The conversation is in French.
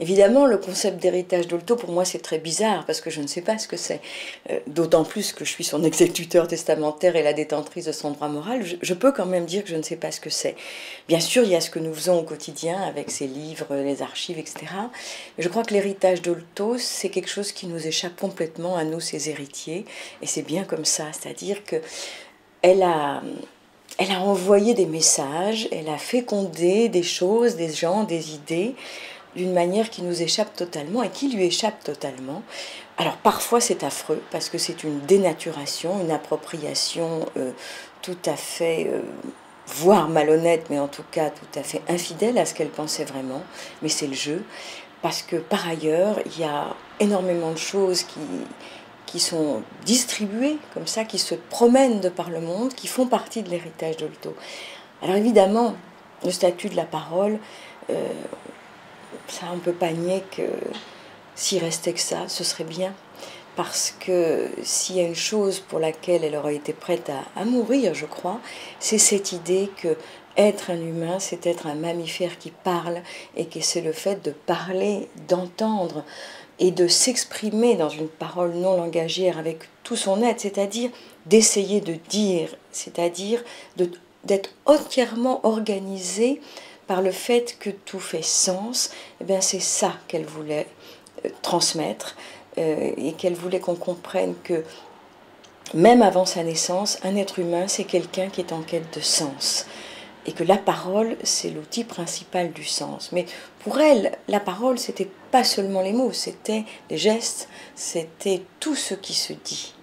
Évidemment, le concept d'héritage Dolto, pour moi, c'est très bizarre, parce que je ne sais pas ce que c'est. D'autant plus que je suis son exécuteur testamentaire et la détentrice de son droit moral, je peux quand même dire que je ne sais pas ce que c'est. Bien sûr, il y a ce que nous faisons au quotidien, avec ces livres, les archives, etc. Mais je crois que l'héritage Dolto, c'est quelque chose qui nous échappe complètement à nous, ses héritiers, et c'est bien comme ça, c'est-à-dire que elle a envoyé des messages, elle a fécondé des choses, des gens, des idées, d'une manière qui nous échappe totalement et qui lui échappe totalement. Alors parfois c'est affreux parce que c'est une dénaturation, une appropriation tout à fait, voire malhonnête, mais en tout cas tout à fait infidèle à ce qu'elle pensait vraiment. Mais c'est le jeu, parce que par ailleurs il y a énormément de choses qui sont distribuées comme ça, qui se promènent de par le monde, qui font partie de l'héritage Dolto. Alors évidemment, le statut de la parole, ça on ne peut pas nier que s'il restait que ça, ce serait bien. Parce que s'il y a une chose pour laquelle elle aurait été prête à mourir, je crois, c'est cette idée que être un humain, c'est être un mammifère qui parle, et que c'est le fait de parler, d'entendre et de s'exprimer dans une parole non langagière avec tout son être, c'est-à-dire d'essayer de dire, c'est-à-dire d'être entièrement organisé par le fait que tout fait sens. Eh bien, c'est ça qu'elle voulait transmettre, et qu'elle voulait qu'on comprenne que même avant sa naissance, un être humain, c'est quelqu'un qui est en quête de sens. Et que la parole, c'est l'outil principal du sens. Mais pour elle, la parole, c'était pas seulement les mots, c'était les gestes, c'était tout ce qui se dit.